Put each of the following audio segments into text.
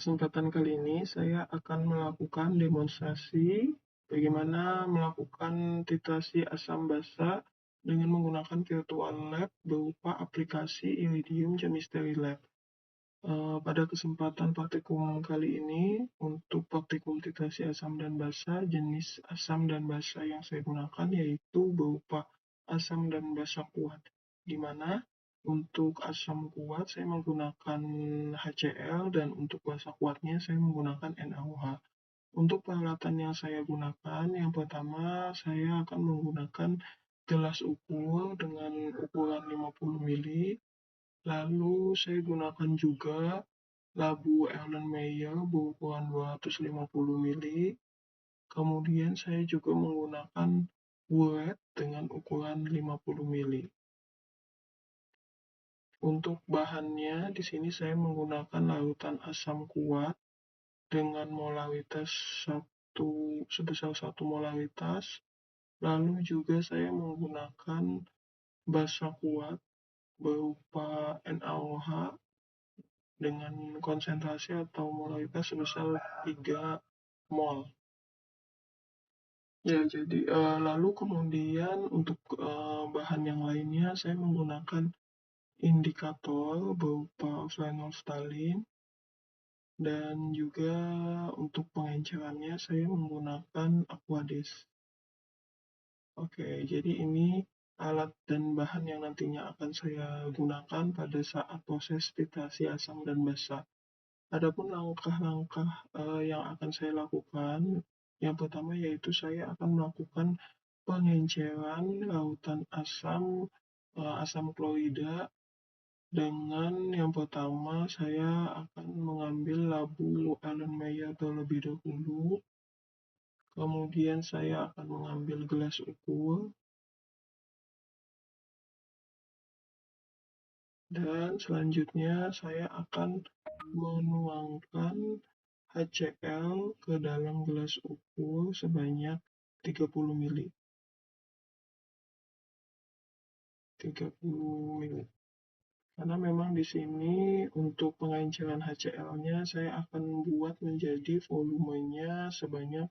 kesempatan kali ini saya akan melakukan demonstrasi bagaimana melakukan titrasi asam basa dengan menggunakan virtual lab berupa aplikasi Iridium Chemistry Lab. Pada kesempatan praktikum kali ini, untuk praktikum titrasi asam dan basa, jenis asam dan basa yang saya gunakan yaitu berupa asam dan basa kuat, di mana untuk asam kuat saya menggunakan HCl dan untuk basa kuatnya saya menggunakan NaOH. Untuk peralatan yang saya gunakan, yang pertama saya akan menggunakan gelas ukur dengan ukuran 50 ml. Lalu saya gunakan juga labu Erlenmeyer berukuran 250 ml. Kemudian saya juga menggunakan buret dengan ukuran 50 ml. Untuk bahannya, di sini saya menggunakan larutan asam kuat dengan molaritas sebesar 1 molaritas. Lalu juga saya menggunakan basa kuat berupa NaOH dengan konsentrasi atau molaritas sebesar 3 mol. Ya, jadi lalu kemudian untuk bahan yang lainnya saya menggunakan indikator berupa phenolphthalein, dan juga untuk pengencerannya saya menggunakan Aquades. Oke, jadi ini alat dan bahan yang nantinya akan saya gunakan pada saat proses titrasi asam dan basa. Adapun langkah-langkah yang akan saya lakukan, yang pertama yaitu saya akan melakukan pengenceran lautan asam klorida. Dengan yang pertama saya akan mengambil labu Erlenmeyer terlebih dahulu. Kemudian saya akan mengambil gelas ukur. Dan selanjutnya saya akan menuangkan HCl ke dalam gelas ukur sebanyak 30 ml. 30 ml. Karena memang di sini untuk pengenceran HCl-nya saya akan buat menjadi volumenya sebanyak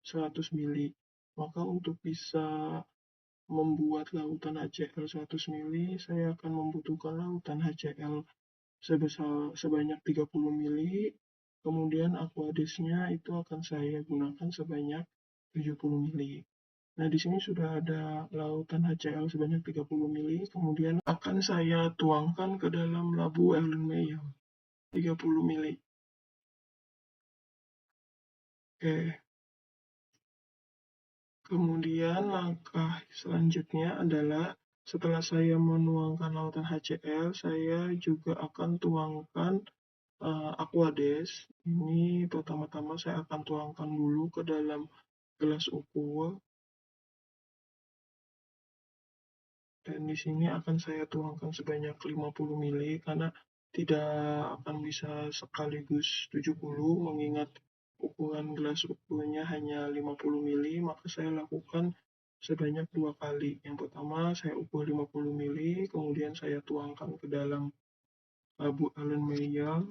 100 ml. Maka untuk bisa membuat lautan HCl 100 ml, saya akan membutuhkan lautan HCl sebanyak 30 ml. Kemudian Aquadesnya itu akan saya gunakan sebanyak 70 ml. Nah, di sini sudah ada lautan HCl sebanyak 30 ml, kemudian akan saya tuangkan ke dalam labu Erlenmeyer 30 ml. Oke. Kemudian langkah selanjutnya adalah setelah saya menuangkan lautan HCl, saya juga akan tuangkan Aquades. Ini pertama-tama saya akan tuangkan dulu ke dalam gelas ukur. Dan di sini akan saya tuangkan sebanyak 50 ml karena tidak akan bisa sekaligus 70 mengingat ukuran gelas ukurnya hanya 50 ml, maka saya lakukan sebanyak 2 kali. Yang pertama saya ukur 50 ml, kemudian saya tuangkan ke dalam labu Erlenmeyer.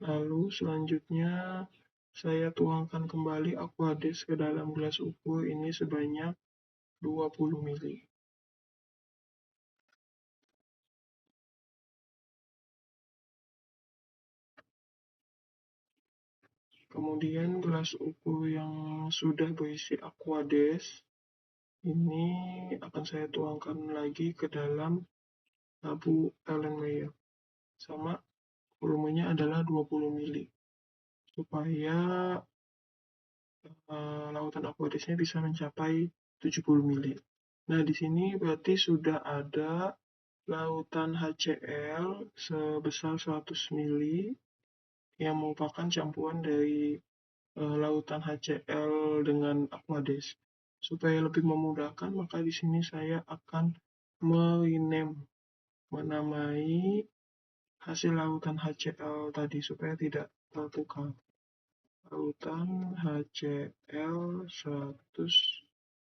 Lalu selanjutnya saya tuangkan kembali Aquades ke dalam gelas ukur ini sebanyak 20 ml. Kemudian gelas ukur yang sudah berisi Aquades ini akan saya tuangkan lagi ke dalam labu Erlenmeyer. Sama, volumenya adalah 20 ml. Supaya lautan Aquadesnya bisa mencapai 70 ml. Nah, di sini berarti sudah ada lautan HCl sebesar 100 ml yang merupakan campuran dari lautan HCl dengan Aquades. Supaya lebih memudahkan, maka di sini saya akan menamai hasil lautan HCl tadi supaya tidak tertukar. Lautan HCl 100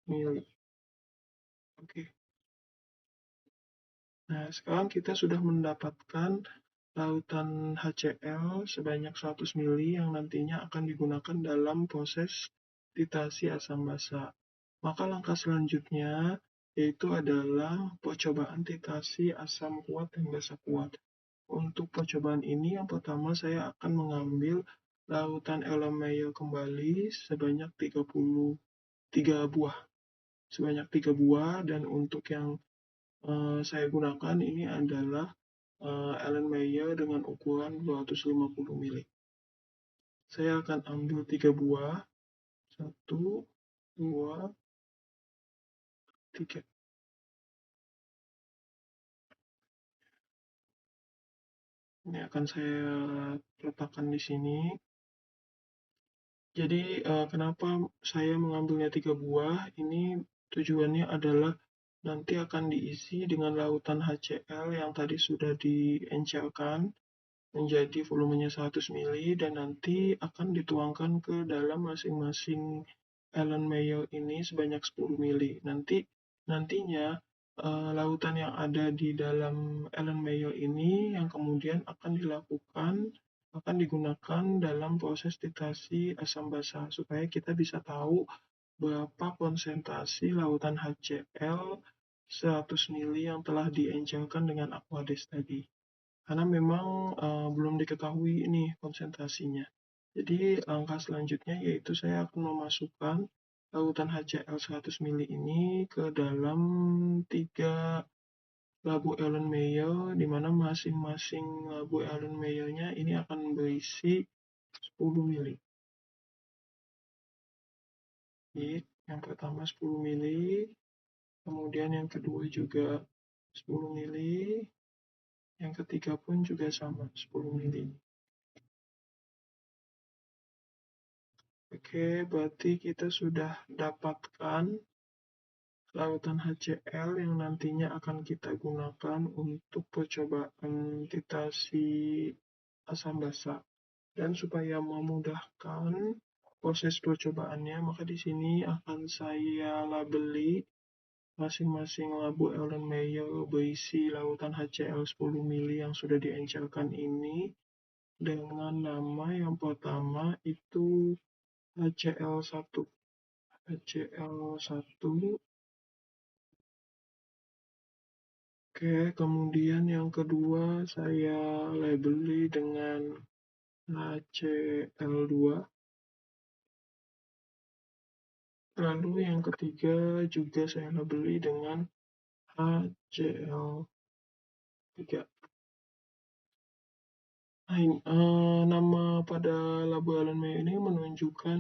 ml. Oke. Nah, sekarang kita sudah mendapatkan lautan HCl sebanyak 100 ml yang nantinya akan digunakan dalam proses titasi asam basa. Maka langkah selanjutnya yaitu adalah percobaan titasi asam kuat dan basa kuat. Untuk percobaan ini yang pertama saya akan mengambil lautan Erlenmeyer kembali sebanyak 33 buah. Sebanyak 3 buah, dan untuk yang saya gunakan ini adalah Erlenmeyer dengan ukuran 250 ml. Saya akan ambil 3 buah. 1, 2, 3. Ini akan saya letakkan di sini. Jadi kenapa saya mengambilnya 3 buah? Ini tujuannya adalah nanti akan diisi dengan lautan HCl yang tadi sudah diencerkan menjadi volumenya 100 ml, dan nanti akan dituangkan ke dalam masing-masing Erlenmeyer ini sebanyak 10 ml. Nantinya lautan yang ada di dalam Erlenmeyer ini yang kemudian akan digunakan dalam proses titasi asam basa supaya kita bisa tahu berapa konsentrasi lautan HCl 100 ml yang telah diencerkan dengan Aquades tadi. Karena memang belum diketahui ini konsentrasinya. Jadi langkah selanjutnya yaitu saya akan memasukkan lautan HCl 100 ml ini ke dalam 3 labu Erlenmeyer, di mana masing-masing labu Erlenmeyer-nya ini akan berisi 10 ml. Jadi, yang pertama 10 ml, kemudian yang kedua juga 10 ml, yang ketiga pun juga sama 10 ml. Oke, berarti kita sudah dapatkan lautan HCl yang nantinya akan kita gunakan untuk percobaan titasi asam basa. Dan supaya memudahkan proses percobaannya, maka di sini akan saya labeli masing-masing labu Erlenmeyer berisi lautan HCl 10 ml yang sudah diencerkan ini dengan nama yang pertama itu HCl1. HCl1. Oke, kemudian yang kedua saya labeli dengan HCl2. Lalu yang ketiga juga saya labeli dengan HCl3. Nama pada labu Erlenmeyer ini menunjukkan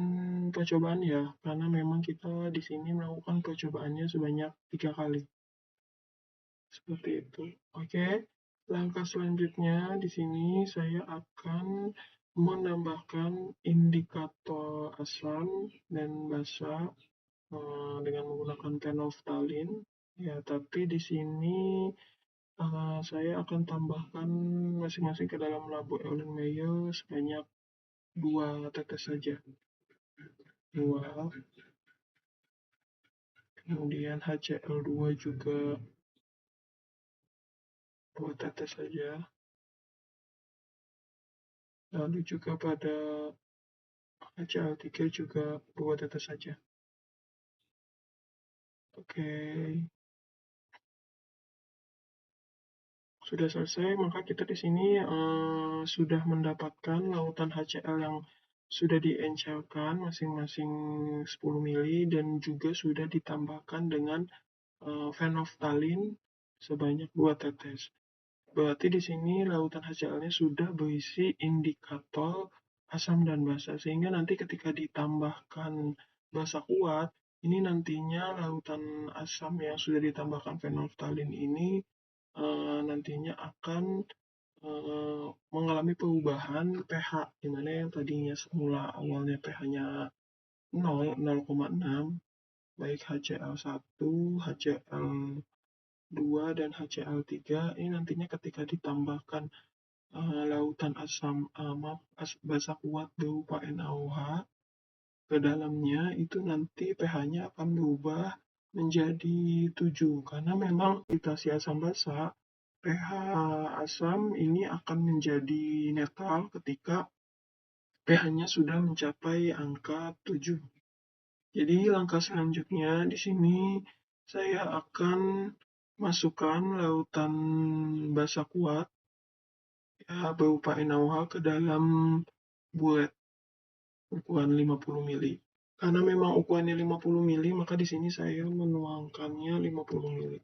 percobaan ya, karena memang kita di sini melakukan percobaannya sebanyak 3 kali. Seperti itu. Oke, langkah selanjutnya di sini saya akan menambahkan indikator asam dan basa dengan menggunakan phenolphthalein. Ya, tapi di sini saya akan tambahkan masing-masing ke dalam labu Erlenmeyer sebanyak 2 tetes saja. 2. Kemudian HCl2 juga 2 tetes saja. Lalu juga pada HCl3 juga 2 tetes saja. Oke. Sudah selesai, maka kita di sini sudah mendapatkan lautan HCl yang sudah diencerkan masing-masing 10 ml dan juga sudah ditambahkan dengan phenolphthalein sebanyak 2 tetes. Berarti di sini lautan HCl-nya sudah berisi indikator asam dan basa, sehingga nanti ketika ditambahkan basa kuat, ini nantinya lautan asam yang sudah ditambahkan phenolphthalein ini nantinya akan mengalami perubahan pH, di mana yang tadinya semula awalnya pH-nya 0, 0,6, baik HCl1, HCl2, dan HCl3, ini nantinya ketika ditambahkan lautan asam basa kuat berupa NaOH ke dalamnya, itu nanti pH-nya akan berubah menjadi 7, karena memang titasi asam basa pH asam ini akan menjadi netral ketika pH-nya sudah mencapai angka 7. Jadi langkah selanjutnya di sini saya akan masukkan lautan basa kuat ya berupa NaOH ke dalam bulet ukuran 50 mili. Karena memang ukurannya 50 mili, maka di sini saya menuangkannya 50 mili.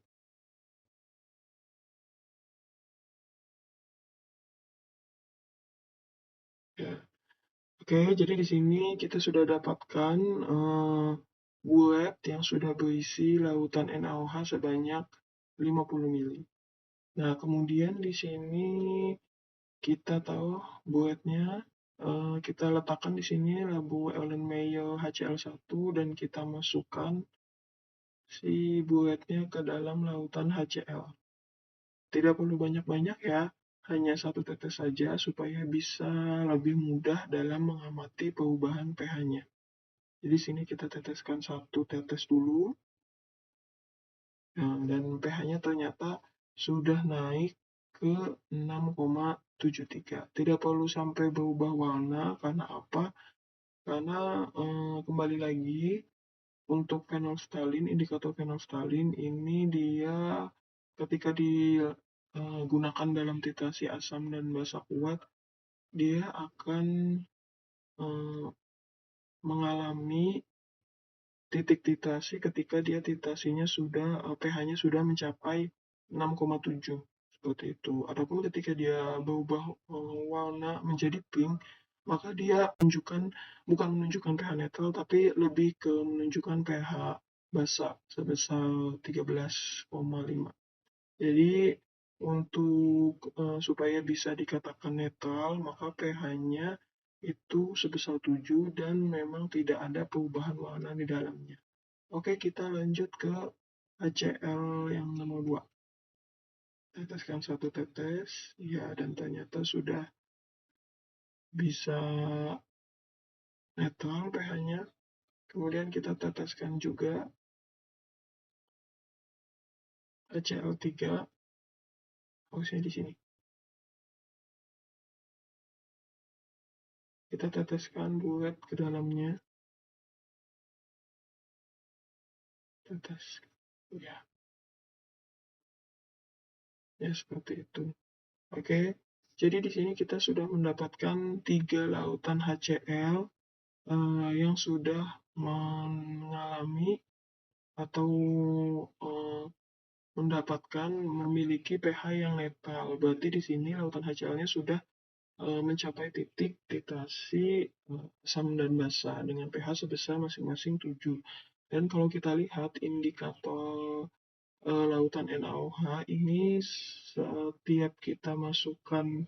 Ya. Oke, jadi di sini kita sudah dapatkan bulet yang sudah berisi lautan NaOH sebanyak 50 mili. Nah, kemudian di sini kita tahu buletnya, kita letakkan di sini labu Erlenmeyer HCl1 dan kita masukkan si buletnya ke dalam lautan HCl. Tidak perlu banyak-banyak ya, hanya satu tetes saja supaya bisa lebih mudah dalam mengamati perubahan pH-nya. Jadi sini kita teteskan satu tetes dulu, nah, dan pH-nya ternyata sudah naik ke 6,73. Tidak perlu sampai berubah warna, karena apa? Karena kembali lagi, untuk phenolphthalein, indikator phenolphthalein ini dia ketika digunakan dalam titrasi asam dan basa kuat, dia akan eh, mengalami titik titrasi ketika dia titrasinya sudah pH-nya sudah mencapai 6,7 seperti itu. Adapun ketika dia berubah warna menjadi pink, maka dia bukan menunjukkan pH netral tapi lebih ke menunjukkan pH basa sebesar 13,5. Jadi untuk supaya bisa dikatakan netral, maka pH-nya itu sebesar 7 dan memang tidak ada perubahan warna di dalamnya. Oke, kita lanjut ke HCl yang nomor 2. Teteskan satu tetes, ya, dan ternyata sudah bisa netral pH-nya. Kemudian kita teteskan juga HCl3, harusnya di sini. Kita teteskan bulet ke dalamnya. Tetes. Ya, ya seperti itu. Oke, jadi di sini kita sudah mendapatkan 3 lautan HCl yang sudah mengalami atau eh, mendapatkan memiliki pH yang netral. Berarti di sini lautan HCl-nya sudah mencapai titik titrasi asam dan basa dengan pH sebesar masing-masing 7. Dan kalau kita lihat indikator lautan NaOH ini, setiap kita masukkan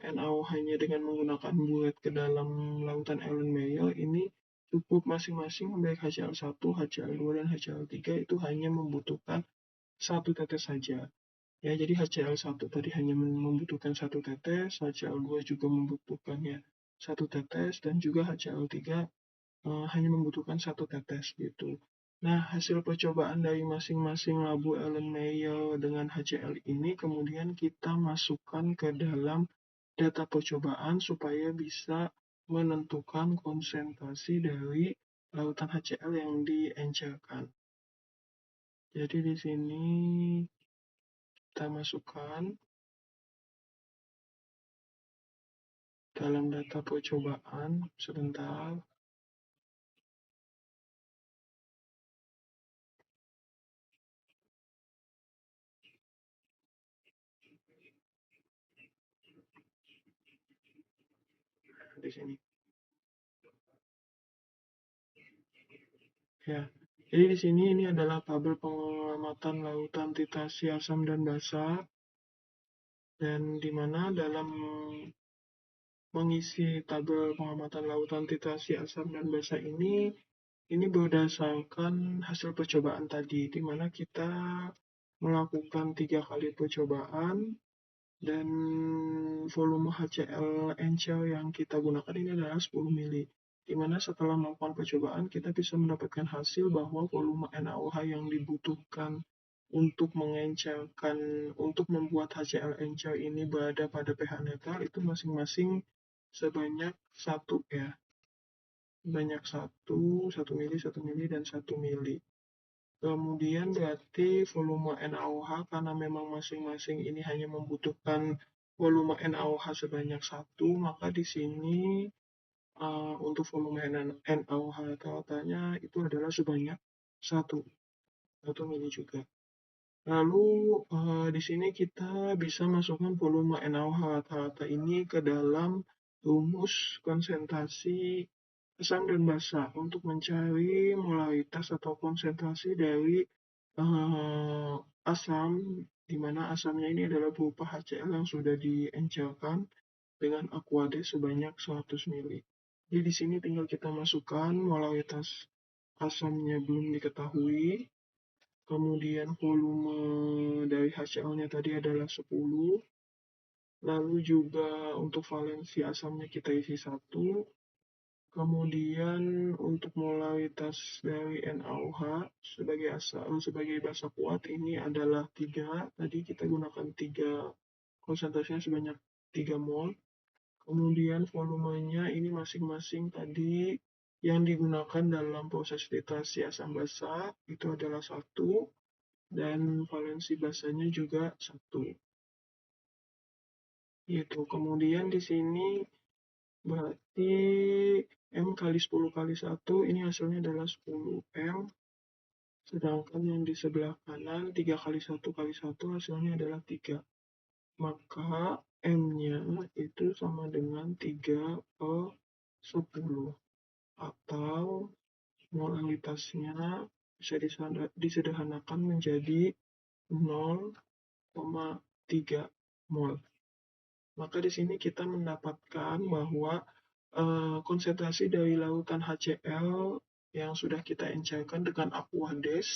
NaOH-nya dengan menggunakan bulet ke dalam lautan Erlenmeyer ini cukup masing-masing baik HCl1, HCl2, dan HCl3 itu hanya membutuhkan satu tetes saja. Ya, jadi HCl1 tadi hanya membutuhkan satu tetes, HCl2 juga membutuhkannya satu tetes, dan juga HCl3 hanya membutuhkan satu tetes gitu. Nah, hasil percobaan dari masing-masing labu Erlenmeyer dengan HCl ini kemudian kita masukkan ke dalam data percobaan supaya bisa menentukan konsentrasi dari lautan HCl yang diencerkan. Jadi di sini kita masukkan dalam data percobaan sebentar. Di sini. Ya. Jadi di sini ini adalah tabel pengamatan lautan titrasi asam dan basa, dan di mana dalam mengisi tabel pengamatan lautan titrasi asam dan basa ini berdasarkan hasil percobaan tadi, di mana kita melakukan 3 kali percobaan dan volume HCl encer yang kita gunakan ini adalah 10 mili. Di mana setelah melakukan percobaan kita bisa mendapatkan hasil bahwa volume NaOH yang dibutuhkan untuk membuat HCl encer ini berada pada pH netral itu masing-masing sebanyak 1 ya. Banyak 1 mili, dan 1 mili. Kemudian berarti volume NaOH karena memang masing-masing ini hanya membutuhkan volume NaOH sebanyak 1, maka di sini untuk volume NaOH rata-ratanya itu adalah sebanyak 1 mili juga. Lalu di sini kita bisa masukkan volume NaOH rata-rata ini ke dalam rumus konsentrasi asam dan basa untuk mencari molaritas atau konsentrasi dari asam, di mana asamnya ini adalah berupa HCl yang sudah diencerkan dengan aquades sebanyak 100 mili. Jadi di sini tinggal kita masukkan molaritas asamnya belum diketahui, kemudian volume dari HCl-nya tadi adalah 10, lalu juga untuk valensi asamnya kita isi 1, kemudian untuk molaritas dari NaOH sebagai basa kuat ini adalah 3, tadi kita gunakan 3, konsentrasinya sebanyak 3 mol. Kemudian volumenya ini masing-masing tadi yang digunakan dalam proses titrasi asam basa itu adalah 1, dan valensi basanya juga 1. Gitu. Kemudian di sini berarti M kali 10 kali 1 ini hasilnya adalah 10 M. Sedangkan yang di sebelah kanan 3 kali 1 kali 1 hasilnya adalah 3. Maka M-nya itu sama dengan 3/10. Atau molaritasnya bisa disederhanakan menjadi 0,3 mol. Maka di sini kita mendapatkan bahwa konsentrasi dari lautan HCl yang sudah kita encerkan dengan aquades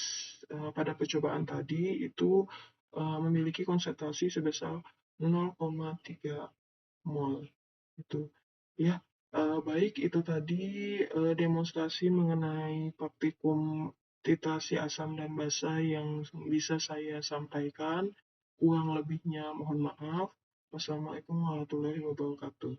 pada percobaan tadi itu memiliki konsentrasi sebesar 0,3 mol. Itu ya. Baik, itu tadi demonstrasi mengenai praktikum titrasi asam dan basa yang bisa saya sampaikan. Kurang lebihnya mohon maaf. Wassalamualaikum warahmatullahi wabarakatuh.